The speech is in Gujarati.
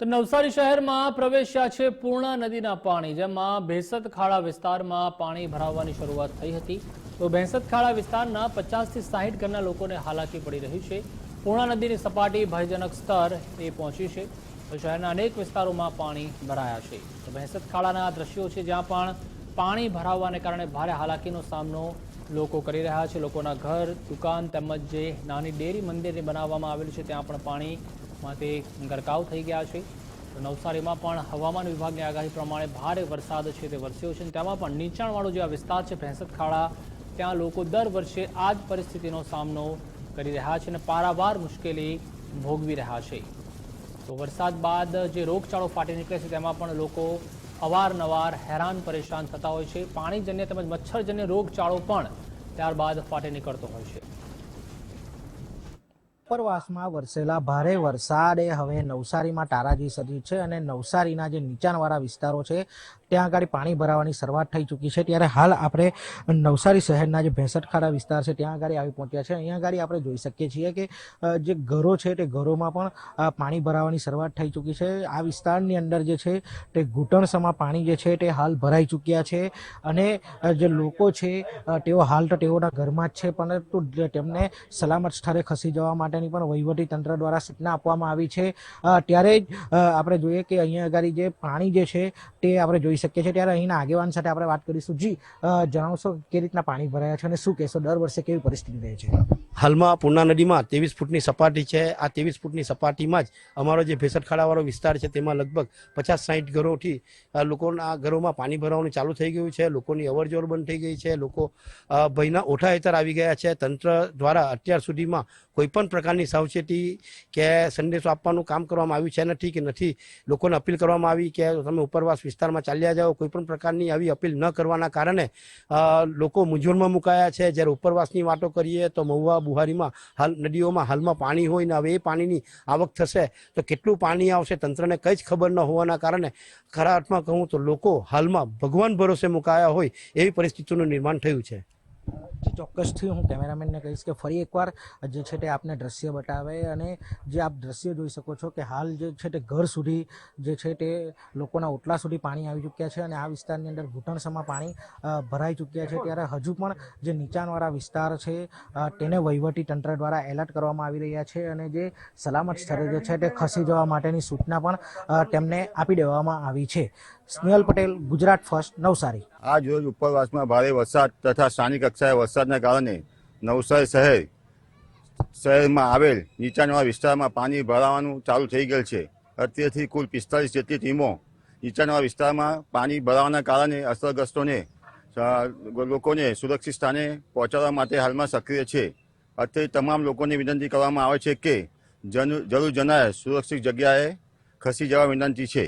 તો નવસારી શહેરમાં પ્રવેશ્યા છે પૂર્ણા નદીના પાણી, જેમાં ભેંસત ખાડા વિસ્તારમાં પાણી ભરાવાની શરૂઆત થઈ હતી। તો ભેંસત ખાડા વિસ્તારના 50 થી 60 ઘરના લોકોને હાલાકી પડી રહી છે। પૂર્ણા નદીની સપાટી ભયજનક સ્તર એ પહોંચી છે। તો શહેરના અનેક વિસ્તારોમાં પાણી ભરાયા છે। તો ભેંસત ખાડાના આ દ્રશ્યો છે, જ્યાં પણ પાણી ભરાવાને કારણે ભારે હાલાકીનો સામનો લોકો કરી રહ્યા છે। લોકોના ઘર, દુકાન તેમજ જે નાની ડેરી મંદિરને બનાવવામાં આવેલું છે, ત્યાં પણ પાણીમાંથી ગરકાવ થઈ ગયા છે। તો નવસારીમાં પણ હવામાન વિભાગની આગાહી પ્રમાણે ભારે વરસાદ છે તે વરસ્યો છે। તેમાં પણ નીચાણવાળો જે આ વિસ્તાર છે ભેંસત ખાડા, ત્યાં લોકો દર વર્ષે આ જ પરિસ્થિતિનો સામનો કરી રહ્યા છે અને પારાવાર મુશ્કેલી ભોગવી રહ્યા છે। તો વરસાદ બાદ જે રોગચાળો ફાટી નીકળે છે, તેમાં પણ લોકો અવારનવાર હેરાન પરેશાન થતા હોય છે। પાણીજન્ય તેમજ મચ્છરજન્ય રોગચાળો પણ ત્યારબાદ ફાટી નીકળતો હોય છે। ઉપરવાસમાં વરસેલા ભારે વરસાદે હવે નવસારીમાં તારાજી સર્જી છે અને નવસારીના જે નીચાણવાળા વિસ્તારો છે ત્યાં આગળ પાણી ભરાવાની શરૂઆત થઈ ચૂકી છે। ત્યારે હાલ આપણે નવસારી શહેરના જે ભેંસત ખાડા વિસ્તાર છે ત્યાં આગળ આવી પહોંચ્યા છે। અહીંયા આગળ આપણે જોઈ શકીએ છીએ કે જે ઘરો છે તે ઘરોમાં પણ પાણી ભરાવાની શરૂઆત થઈ ચૂકી છે। આ વિસ્તારની અંદર જે છે તે ઘૂંટણસમાં પાણી જે છે તે હાલ ભરાઈ ચૂક્યા છે અને જે લોકો છે તેઓ હાલ તો તેઓના ઘરમાં જ છે, પરંતુ તેમને સલામત સ્થળે ખસી જવા માટેની પણ વહીવટી તંત્ર દ્વારા સૂચના આપવામાં આવી છે। ત્યારે જ આપણે જોઈએ કે અહીંયા આગળ જે પાણી જે છે તે આપણે જોઈ શકીએ છીએ। ત્યારે અહીંના આગેવાન સાથે આપણે વાત કરીશું। જી, જણાવશો કે રીતના પાણી ભરાયા છે અને શું કહેશો, દર વર્ષે કેવી પરિસ્થિતિ રહે છે? હાલમાં પૂર્ણા નદીમાં 23 ફૂટની સપાટી છે। આ 23 ફૂટની સપાટીમાં જ અમારો જે ભેંસત ખાડાવાળો વિસ્તાર છે તેમાં લગભગ 50-60 ઘરોથી લોકોના ઘરોમાં પાણી ભરાવાનું ચાલુ થઈ ગયું છે। લોકોની અવરજવર બંધ થઈ ગઈ છે। લોકો ભયના ઓઠા હેઠળ આવી ગયા છે। તંત્ર દ્વારા અત્યાર સુધીમાં કોઈપણ પ્રકારની સાવચેતી કે સંદેશો આપવાનું કામ કરવામાં આવ્યું છે નથી કે નથી લોકોને અપીલ કરવામાં આવી કે તમે ઉપરવાસ વિસ્તારમાં ચાલ્યા જાઓ। કોઈપણ પ્રકારની આવી અપીલ ન કરવાના કારણે લોકો મૂંઝવણમાં મુકાયા છે। જ્યારે ઉપરવાસની વાતો કરીએ તો મહુવા, બુહારીમાં હાલ નદીઓમાં હાલમાં પાણી હોય ને હવે એ પાણીની આવક થશે તો કેટલું પાણી આવશે તંત્રને કંઈ જ ખબર ન હોવાના કારણે ખરા અર્થમાં કહું તો લોકો હાલમાં ભગવાન ભરોસે મુકાયા હોય એવી પરિસ્થિતિનું નિર્માણ થયું છે। ચોક્કસથી હું કેમેરામેનને કહીશ કે ફરી એકવાર જે છે તે આપને દ્રશ્ય બતાવે અને જે આપ દ્રશ્ય જોઈ શકો છો કે હાલ જે છે તે ઘર સુધી જે છે તે લોકોના ઓટલા સુધી પાણી આવી ચૂક્યા છે અને આ વિસ્તારની અંદર ઘૂંટણસમાં પાણી ભરાઈ ચૂક્યા છે। ત્યારે હજુ પણ જે નીચાણવાળા વિસ્તાર છે તેને વહીવટી તંત્ર દ્વારા એલર્ટ કરવામાં આવી રહ્યા છે અને જે સલામત સ્થળે જે છે તે ખસી જવા માટેની સૂચના પણ તેમને આપી દેવામાં આવી છે। સ્નેહલ પટેલ, ગુજરાત ફર્સ્ટ, નવસારી। આજ રોજ ઉપરવાસમાં ભારે વરસાદ તથા સ્થાનિક કક્ષાએ વરસાદના કારણે નવસારી શહેરમાં આવેલ નીચાણવાળા વિસ્તારમાં પાણી ભરાવાનું ચાલુ થઈ ગયેલ છે। અત્યારથી કુલ 45 જેટલી ટીમો નીચાણવાળા વિસ્તારમાં પાણી ભરાવાના કારણે અસરગ્રસ્તોને લોકોને સુરક્ષિત સ્થાને પહોંચાડવા માટે હાલમાં સક્રિય છે। અત્યારે તમામ લોકોને વિનંતી કરવામાં આવે છે કે જરૂર જણાય સુરક્ષિત જગ્યાએ ખસી જવા વિનંતી છે।